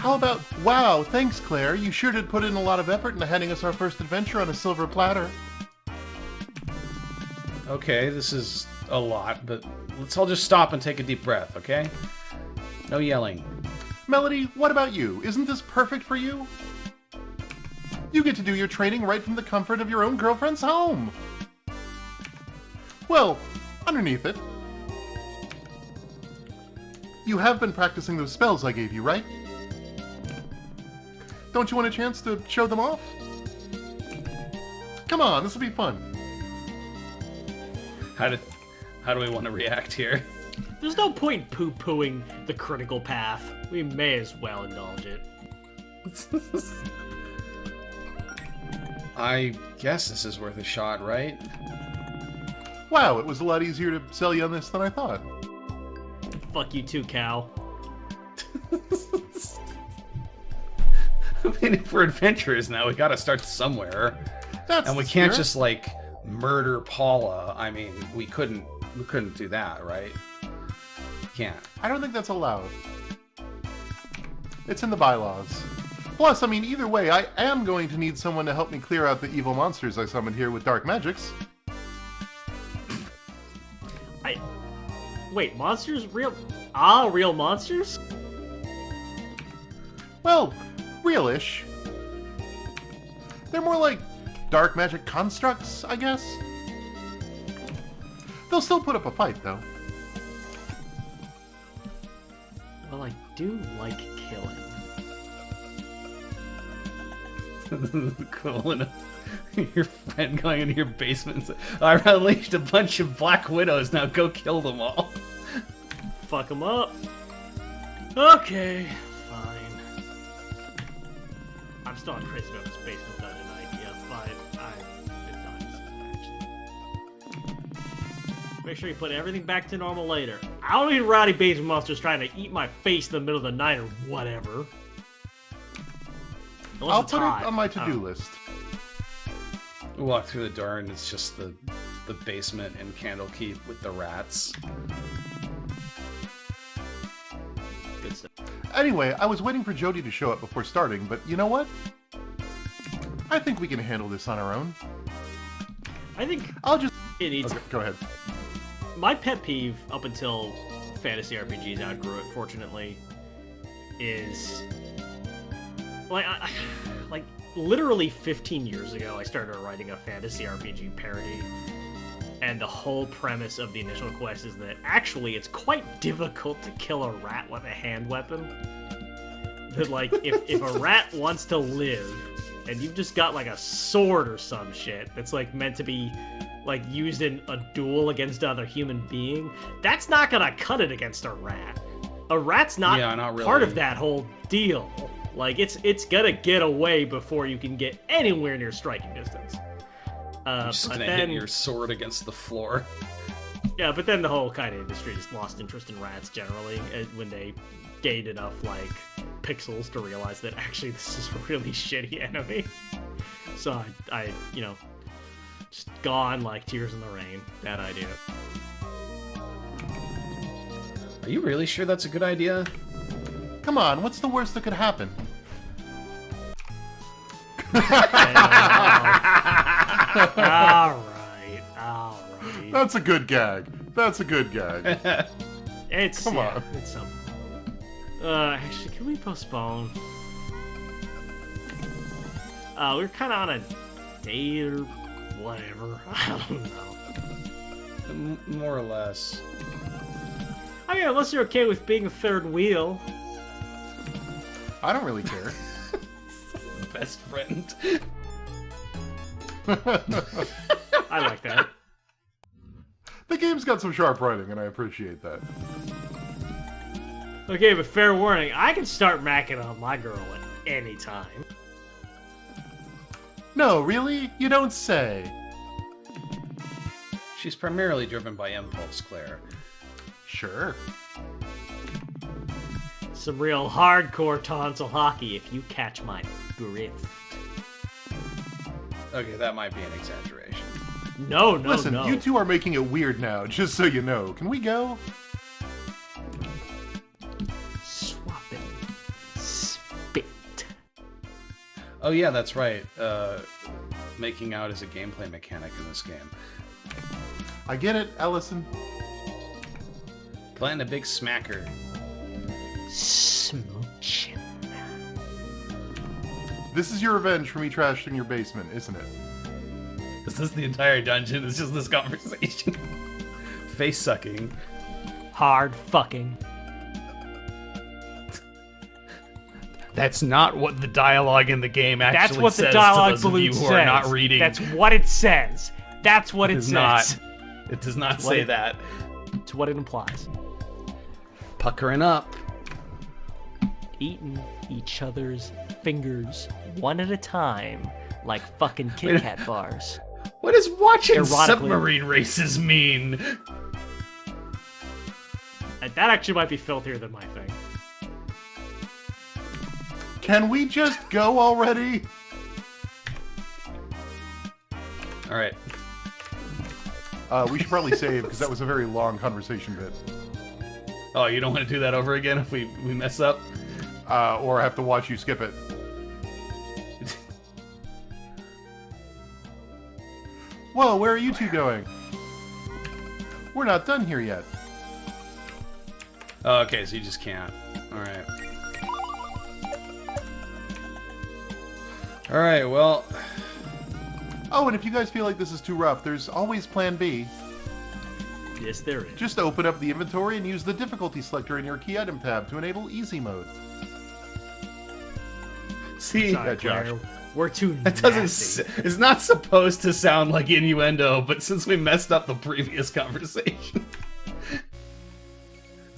How about, wow, thanks, Claire. You sure did put in a lot of effort into handing us our first adventure on a silver platter. Okay, this is a lot, but let's all just stop and take a deep breath, okay? No yelling. Melody, what about you? Isn't this perfect for you? You get to do your training right from the comfort of your own girlfriend's home. Well, underneath it, you have been practicing those spells I gave you, right? Don't you want a chance to show them off? Come on, this will be fun. How do we want to react here? There's no point poo-pooing the critical path. We may as well indulge it. I guess this is worth a shot, right? Wow, it was a lot easier to sell you on this than I thought. Fuck you too, Cal. I mean, if we're adventurers now, we gotta start somewhere. That's and we the can't spirit. just, like, murder Paula. I mean, we couldn't do that, right? Can't. I don't think that's allowed. It's in the bylaws. Plus, I mean, either way, I am going to need someone to help me clear out the evil monsters I summoned here with dark magics. Wait, monsters? Real monsters? Well, real-ish. They're more like dark magic constructs, I guess. They'll still put up a fight, though. Well, I do like killing. Cool enough. Your friend going into your basement and said, I unleashed a bunch of black widows, now go kill them all. Fuck them up. Okay, fine. I'm still on crazy about this basement dungeon idea, but I've been dying actually. Make sure you put everything back to normal later. I don't need rowdy basement monsters trying to eat my face in the middle of the night or whatever. Unless I'll it's put hot. it on my to-do list. We walk through the door and it's just the basement in Candlekeep with the rats. Good stuff. Anyway, I was waiting for Jody to show up before starting, but you know what? I think we can handle this on our own. I think I'll just... it needs... Okay, go ahead. My pet peeve, up until fantasy RPGs outgrew it, fortunately, is... Like, literally 15 years ago, I started writing a fantasy RPG parody, and the whole premise of the initial quest is that actually it's quite difficult to kill a rat with a hand weapon. That, like, if a rat wants to live, and you've just got, like, a sword or some shit that's, like, meant to be, like, used in a duel against another human being, that's not gonna cut it against a rat. A rat's not, really. part of that whole deal. Like, it's gonna get away before you can get anywhere near striking distance. You're just gonna hit your sword against the floor. Yeah, but then the whole kind of industry just lost interest in rats generally when they gained enough, like, pixels to realize that actually this is a really shitty enemy. So I you know, just gone like tears in the rain. Bad idea. Are you really sure that's a good idea? Come on, what's the worst that could happen? Alright. That's a good gag. That's a good gag. It's Come on. It's something. Actually, can we postpone? We're kind of on a date or whatever. I don't know. More or less. I mean, unless you're okay with being a third wheel. I don't really care. Best friend. I like that. The game's got some sharp writing, and I appreciate that. Okay, but fair warning, I can start macking on my girl at any time. No, really? You don't say. She's primarily driven by impulse, Claire. Sure. Some real hardcore tonsil hockey if you catch my drift. Okay, that might be an exaggeration. No, Listen, no. you two are making it weird now, just so you know. Can we go? Swap it. Oh yeah, that's right. Making out is a gameplay mechanic in this game. I get it, Ellison. Planting a big smacker. Smooching. This is your revenge for me trashing your basement, isn't it? This is the entire dungeon. It's just this conversation. Face sucking. Hard fucking. That's not what the dialogue in the game actually That's what says the dialogue to those of balloon you who says. are not reading. That's what it says. That's what it is says. not. It does not say that. It's what it implies. Puckering up. Eating each other's fingers one at a time, like fucking Kit Kat bars. What does watching Erotically. submarine races mean? That actually might be filthier than my thing. Can we just go already? Alright. We should probably save, because that was a very long conversation bit. Oh, you don't want to do that over again if we mess up? Or I have to watch you skip it. Whoa, where are you two going? We're not done here yet. Oh, okay, so you just can't. Alright. Alright, well... Oh, and if you guys feel like this is too rough, there's always Plan B. Yes, there is. Just open up the inventory and use the difficulty selector in your key item tab to enable easy mode. See, Sorry, Yeah, Josh. Claire. We're too that doesn't. nasty. It's not supposed to sound like innuendo, but since we messed up the previous conversation.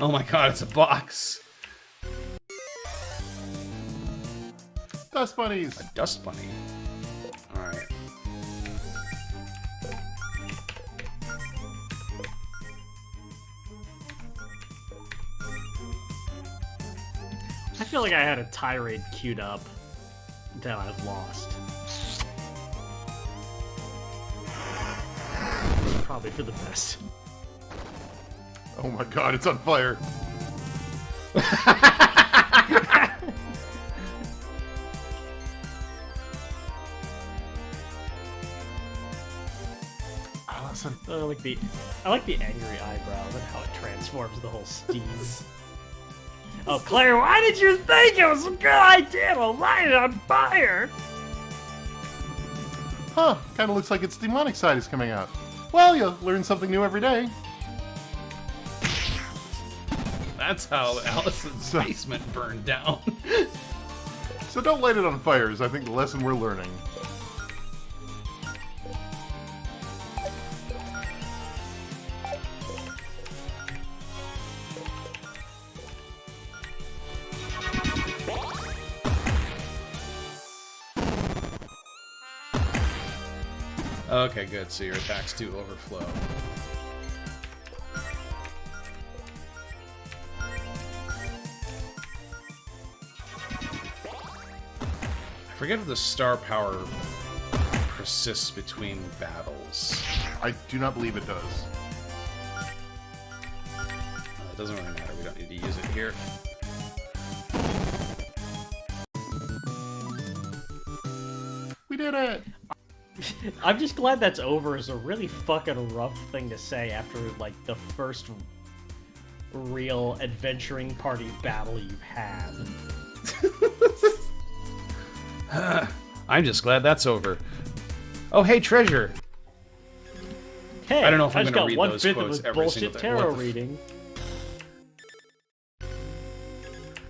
Oh my god, it's a box. Dust bunnies! A dust bunny. Alright. I feel like I had a tirade queued up that I've lost. Probably for the best. Oh my god, it's on fire. Allison. I like the angry eyebrows and how it transforms the whole steam. Oh, Claire, why did you think it was a good idea to light it on fire? Huh, kinda looks like its demonic side is coming out. Well, you learn something new every day. That's how Allison's basement burned down. So don't light it on fire is, I think, the lesson we're learning. Okay, good. So your attacks do overflow. I forget if the star power persists between battles. I do not believe it does. It doesn't really matter. We don't need to use it here. We did it! I'm just glad that's over is a really fucking rough thing to say after, like, the first real adventuring party battle you've had. I'm just glad that's over. Oh, hey, treasure! Hey, I don't know if I'm just gonna got read one those fifth quotes of a every bullshit single time. tarot What the reading.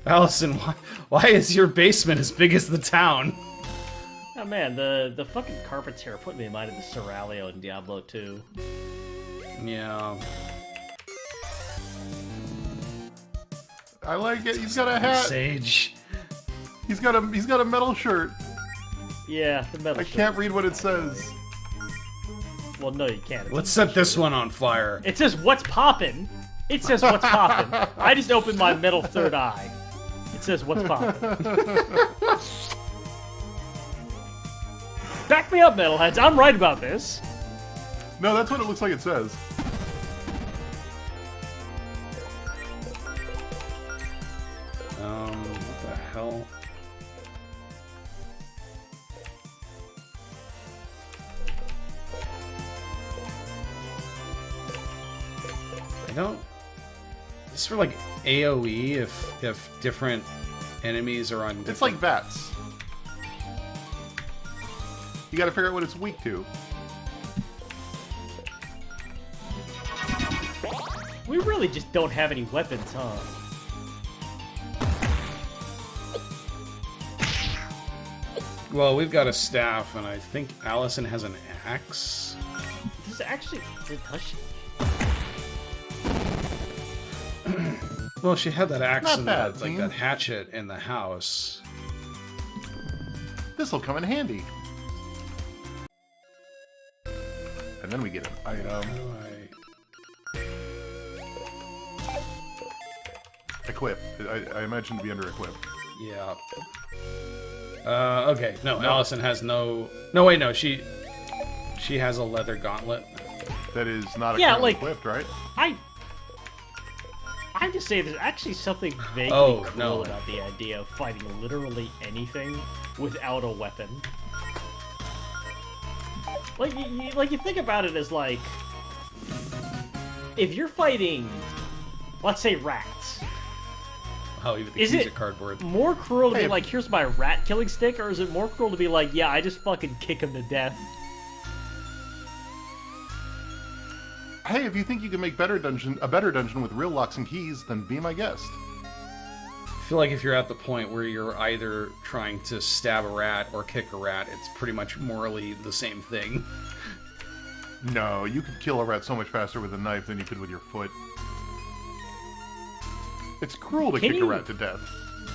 Allison, why is your basement as big as the town? Oh man, the fucking carpets here are putting me in mind of the Seraglio in Diablo 2. Yeah. I like it. He's got a hat. Sage. He's got a metal shirt. Yeah, the metal I can't read what it says. Well, no, you can't. It's Let's a set shirt. this one on fire. It says, what's poppin'? It says, what's poppin'? I just opened my middle third eye. It says, what's poppin'? Back me up, metalheads. I'm right about this. No, that's what it looks like it says. What the hell? I don't... This is for, like, AoE if different enemies are on different... It's like VATS. You gotta figure out what it's weak to. We really just don't have any weapons, huh? Well, we've got a staff, and I think Allison has an axe. Does she? Well, she had that axe Not and bad, that, like team. that hatchet in the house. This'll come in handy. And then we get an item. How do Equip. I imagine to be under equip. Yeah. Okay. No, Allison has no... No, wait, no. She has a leather gauntlet. That is not Yeah, currently like- equipped, right? I just say there's actually something vaguely Oh, cool no. about the idea of fighting literally anything without a weapon. Like, you think about it as like, if you're fighting, let's say rats, Oh, even the Is keys it- are cardboard. more cruel to Hey, be like, here's my rat killing stick, or is it more cruel to be like, yeah, I just fucking kick him to death? Hey, if you think you can make a better dungeon with real locks and keys, then be my guest. I feel like if you're at the point where you're either trying to stab a rat or kick a rat, it's pretty much morally the same thing. No, you could kill a rat so much faster with a knife than you could with your foot. It's cruel to Can kick a you- rat to death.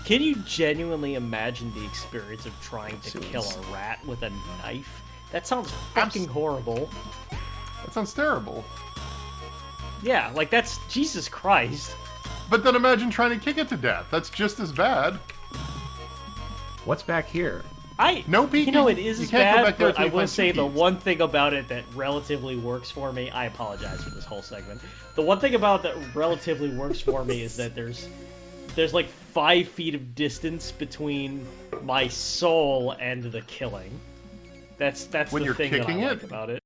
Can you genuinely imagine the experience of trying to Serious. kill a rat with a knife? That sounds fucking horrible. That sounds terrible. Yeah, like that's Jesus Christ. But then imagine trying to kick it to death. That's just as bad. What's back here? No peeking. You know, it is You as can't go bad, back there but till I you will find say two the keys. one thing about it that relatively works for me, I apologize for this whole segment. The one thing about that relatively works for me is that there's like 5 feet of distance between my soul and the killing. That's When the you're thing that I kicking like it? about it.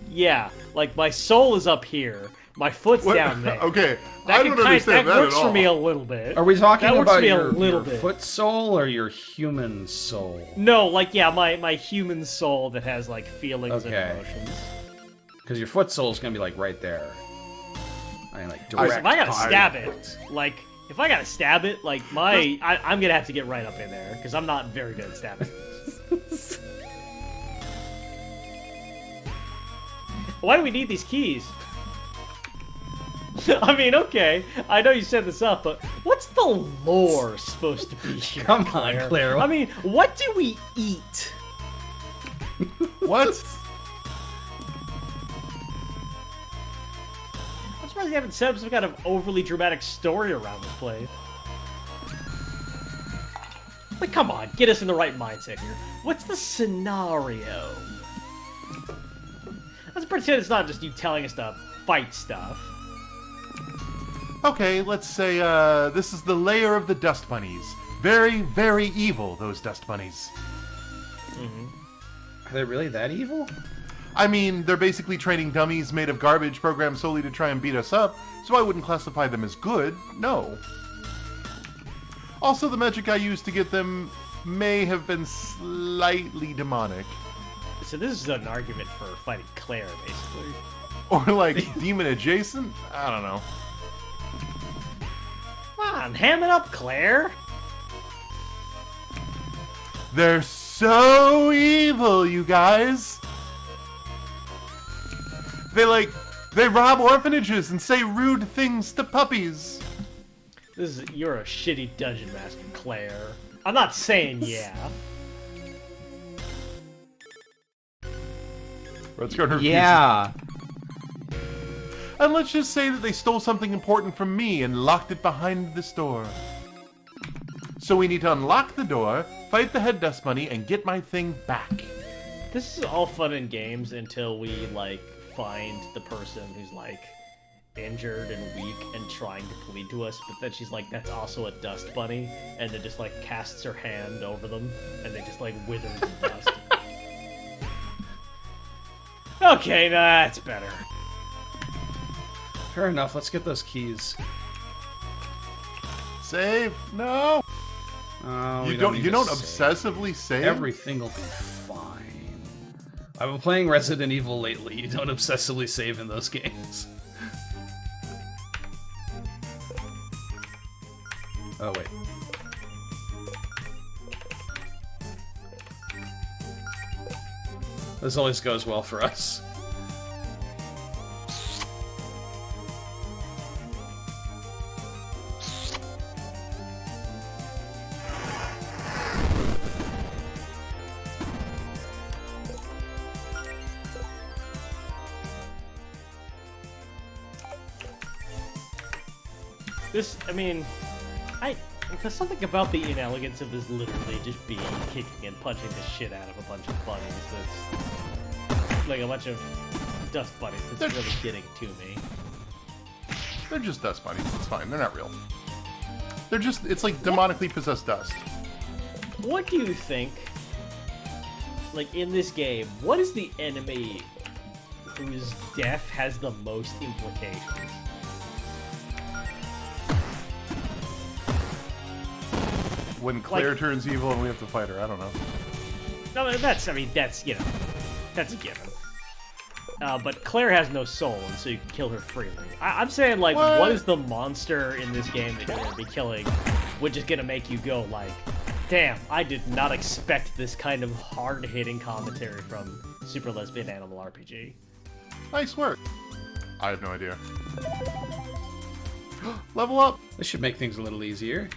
Yeah, like my soul is up here, my foot's What? down there. Okay, That I can don't understand that that works at all. for me a little bit. Are we talking That works about for me a your little bit. foot soul or your human soul? No, like yeah, my human soul that has like feelings Okay. and emotions. Because your foot soul is gonna be like right there. I mean, like Listen, direct. if I gotta contact. stab it, like if I gotta stab it, like I'm gonna have to get right up in there because I'm not very good at stabbing. Why do we need these keys? I mean, okay, I know you set this up, but what's the lore supposed to be here? Come on, Claire. I mean, what do we eat? What? I'm surprised you haven't set up some kind of overly dramatic story around this place. Like, come on, get us in the right mindset here. What's the scenario? Let's pretend it's not just you telling us to fight stuff. Okay, let's say this is the lair of the dust bunnies. Very, very evil, those dust bunnies. Are they really that evil? I mean, they're basically training dummies made of garbage programmed solely to try and beat us up, so I wouldn't classify them as good, no. Also, the magic I used to get them may have been slightly demonic. So this is an argument for fighting Claire, basically. Or like demon adjacent? I don't know. Come on, ham it up, Claire! They're so evil, you guys! They rob orphanages and say rude things to puppies. You're a shitty dungeon master, Claire. I'm not saying yeah. Let's go to reviews. Yeah. And let's just say that they stole something important from me and locked it behind this door. So we need to unlock the door, fight the head dust bunny, and get my thing back. This is all fun and games until we, like, find the person who's, like, injured and weak and trying to plead to us, but then she's like, that's also a dust bunny, and then just, like, casts her hand over them, and they just, like, wither to dust. Okay, that's better. Fair enough. Let's get those keys. Save? No. Oh, You don't obsessively save? Everything will be fine. I've been playing Resident Evil lately. You don't obsessively save in those games. Oh, wait. This always goes well for us. This, I mean, because something about the inelegance of this literally just being kicking and punching the shit out of a bunch of bunnies that's like a bunch of dust bunnies that's really getting to me. They're just dust bunnies. It's fine. They're not real. They're just, it's like demonically possessed dust. What do you think, like in this game, what is the enemy whose death has the most implications? When Claire turns evil and we have to fight her, I don't know. No, that's, I mean, that's, you know, that's a given. But Claire has no soul, and so you can kill her freely. I'm saying, like, what is the monster in this game that you're going to be killing, which is going to make you go, like, damn, I did not expect this kind of hard-hitting commentary from Super Lesbian Animal RPG. Nice work. I have no idea. Level up! This should make things a little easier.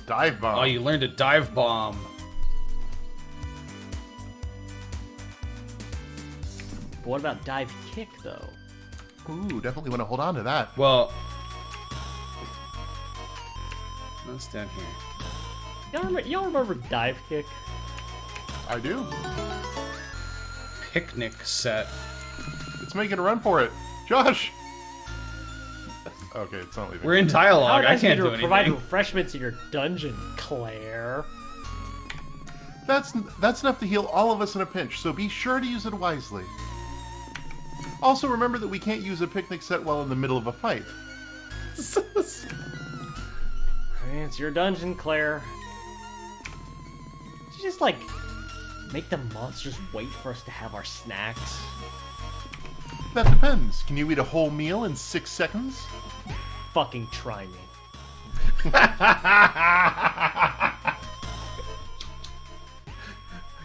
Dive bomb. Oh, you learned a dive bomb. But what about dive kick, though? Ooh, definitely want to hold on to that. Well, that's down here. Y'all remember dive kick? I do. Picnic set. It's making a run for it. Josh! Okay, it's not leaving. We're in dialogue. I can't do anything. Provide refreshments in your dungeon, Claire. That's enough to heal all of us in a pinch, so be sure to use it wisely. Also, remember that we can't use a picnic set while in the middle of a fight. It's your dungeon, Claire. Did you just, like, make the monsters wait for us to have our snacks? That depends. Can you eat a whole meal in 6 seconds? Fucking try me.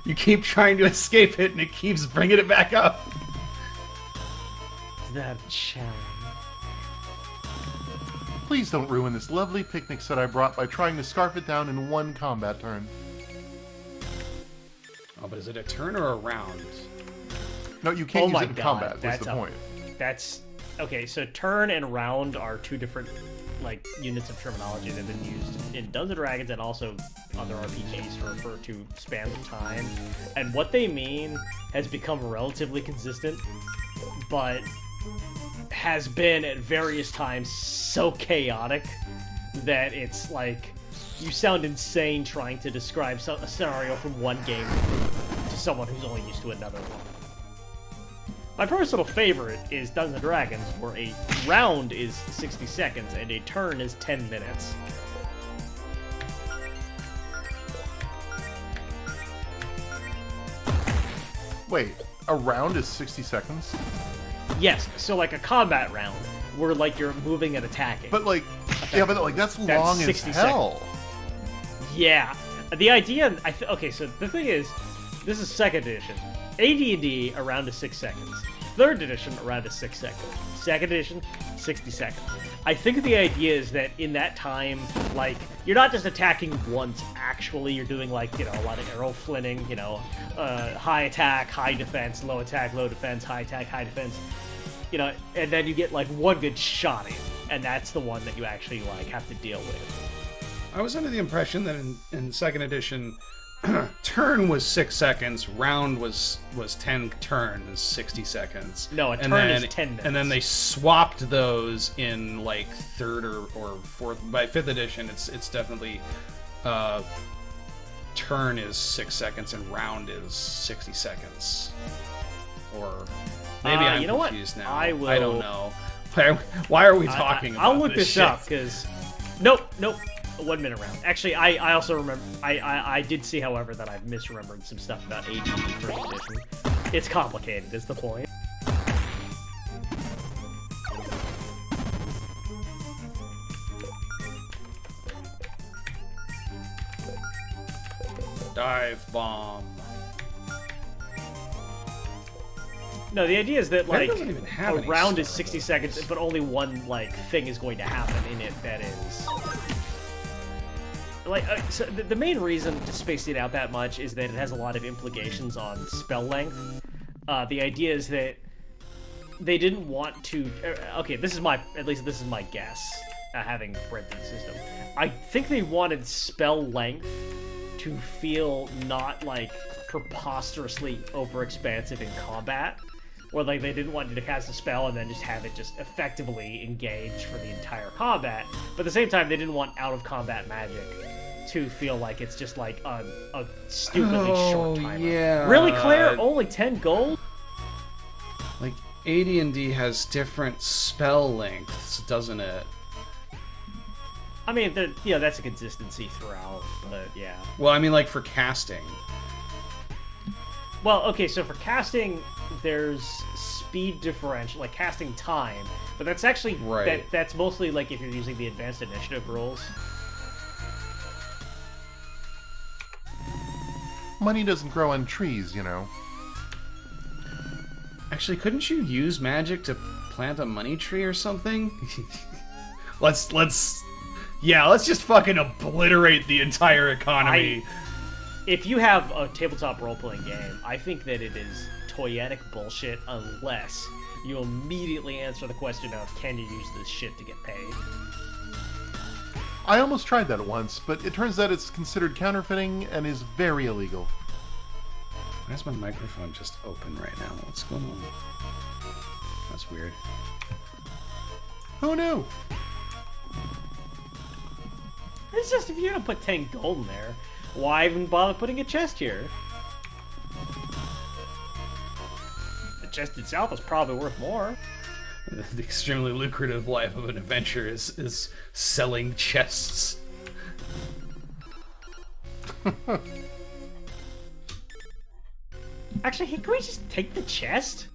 You keep trying to escape it, and it keeps bringing it back up. Is that a challenge? Please don't ruin this lovely picnic set I brought by trying to scarf it down in one combat turn. Oh, but is it a turn or a round? No, you can't use my it in God, combat, that's that's the point. That's... Okay, so turn and round are two different, like, units of terminology that have been used in Dungeons & Dragons and also other RPGs to refer to spans of time. And what they mean has become relatively consistent, but has been at various times so chaotic that it's like you sound insane trying to describe a scenario from one game to someone who's only used to another one. My personal favorite is Dungeons & Dragons, where a round is 60 seconds and a turn is 10 minutes. Wait, a round is 60 seconds? Yes, so like a combat round, where like you're moving and attacking. But like, yeah, but like that's long as 60 hell. Yeah, the idea. Okay, so the thing is, this is second edition. AD&D around to 6 seconds. Third edition around to 6 seconds. Second edition, 60 seconds. I think the idea is that in that time, like, you're not just attacking once, actually, you're doing, like, you know, a lot of arrow flinting, you know, high attack, high defense, low attack, low defense, high attack, high defense, you know, and then you get, like, one good shot in, and that's the one that you actually, like, have to deal with. I was under the impression that in second edition, turn was 6 seconds, round was 10 turns, 60 seconds. No, a turn is 10 minutes. And then they swapped those in like third or fourth. By fifth edition, it's definitely turn is 6 seconds and round is 60 seconds. Or Maybe I'm you know confused what? now. I will. I don't know. Why are we talking about I'll look this shit? up because. Nope. 1 minute round. Actually, I also remember. I did see, however, that I've misremembered some stuff about AGD first edition. It's complicated, is the point. Dive bomb. No, the idea is that That like doesn't even have a any round is star, 60 though. seconds, but only one like thing is going to happen in it. That is like so the main reason to space it out that much is that it has a lot of implications on spell length. The idea is that they didn't want to. Okay, this is my guess. Having read through the system, I think they wanted spell length to feel not like preposterously overexpansive in combat, or like they didn't want you to cast a spell and then just have it just effectively engage for the entire combat. But at the same time, they didn't want out of combat magic to feel like it's just like a stupidly short timer. Yeah. Really, Claire? Only 10 gold? Like AD&D has different spell lengths, doesn't it? I mean, yeah, that's a consistency throughout, but yeah. Well, I mean, like for casting. Well, okay, so for casting, there's speed differential, like casting time, but that's actually Right. that's mostly like if you're using the advanced initiative rules. Money doesn't grow on trees, you know. Actually, couldn't you use magic to plant a money tree or something? let's just fucking obliterate the entire economy. If you have a tabletop role-playing game, I think that it is toyetic bullshit unless you immediately answer the question of, can you use this shit to get paid? I almost tried that once, but it turns out it's considered counterfeiting and is very illegal. Why is my microphone just open right now? What's going on? That's weird. Who knew? It's just, if you're gonna put 10 gold in there, why even bother putting a chest here? The chest itself is probably worth more. The extremely lucrative life of an adventurer is selling chests. Actually, hey, can we just take the chest?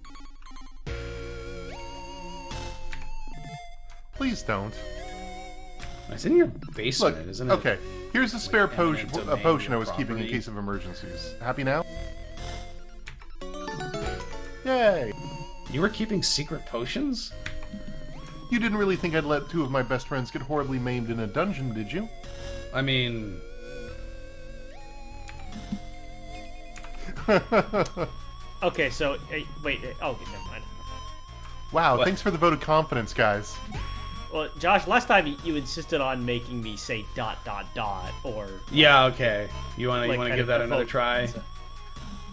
Please don't. It's in your basement, Look, isn't it? okay, here's a spare potion, Eminent a domain, potion I your was keeping in property. case of emergencies. Happy now? Yay! You were keeping secret potions? You didn't really think I'd let two of my best friends get horribly maimed in a dungeon, did you? I mean, Okay, so, wait, oh, never mind. Wow, What? thanks for the vote of confidence, guys. Well, Josh, last time you insisted on making me say ... or... yeah, okay. You want like, to kind give of that another default- try?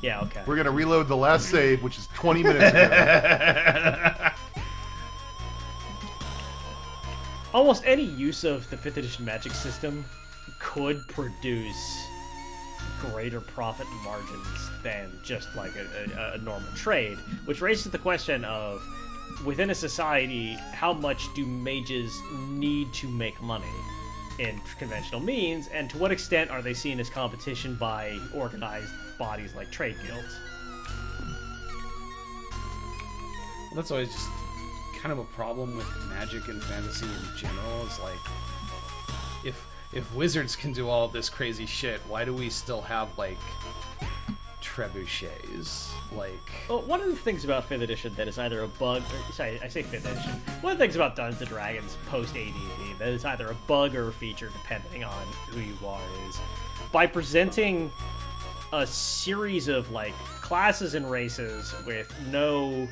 Yeah, okay. We're gonna reload the last save, which is 20 minutes ago. Almost any use of the 5th edition magic system could produce greater profit margins than just like a normal trade, which raises the question of, within a society, how much do mages need to make money in conventional means, and to what extent are they seen as competition by organized bodies like trade guilds? Well, that's always just kind of a problem with magic and fantasy in general. Is like, if wizards can do all of this crazy shit, why do we still have like trebuchets? Like, Well, one of the things about 5th edition that is either a bug, or, sorry, I say 5th edition. One of the things about Dungeons & Dragons post-AD&D that is either a bug or a feature, depending on who you are, is by presenting a series of, like, classes and races with no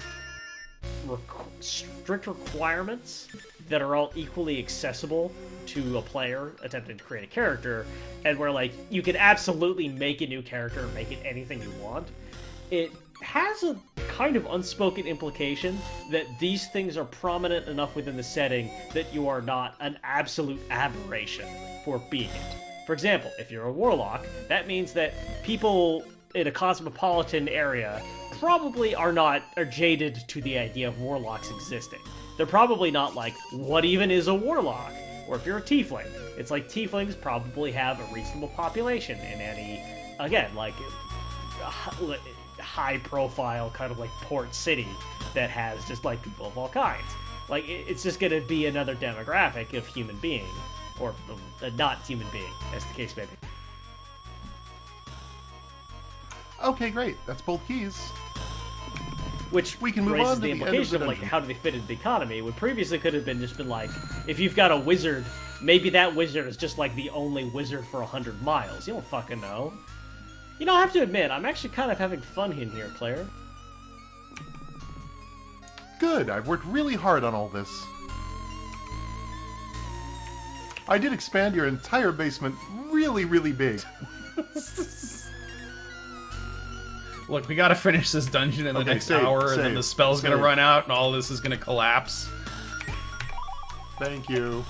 strict requirements that are all equally accessible to a player attempting to create a character, and where, like, you can absolutely make a new character, make it anything you want. It has a kind of unspoken implication that these things are prominent enough within the setting that you are not an absolute aberration for being it. For example, if you're a warlock, that means that people in a cosmopolitan area probably are jaded to the idea of warlocks existing. They're probably not like, what even is a warlock? Or if you're a tiefling, it's like tieflings probably have a reasonable population in any, again, like high profile kind of like port city that has just like people of all kinds. Like it's just gonna be another demographic of human being, or not human being, as the case may be. Okay, great. That's both keys. Which we can move raises on to the the end of implication the of like dungeon. how do they fit into the economy? What previously could have been like, if you've got a wizard, maybe that wizard is just like the only wizard for 100 miles. You don't fucking know. You know, I have to admit, I'm actually kind of having fun in here, Claire. Good. I've worked really hard on all this. I did expand your entire basement really, really big. Look, we gotta finish this dungeon in the Okay, next save, hour, and then save, the spell's gonna save. run out, and all this is gonna collapse. Thank you.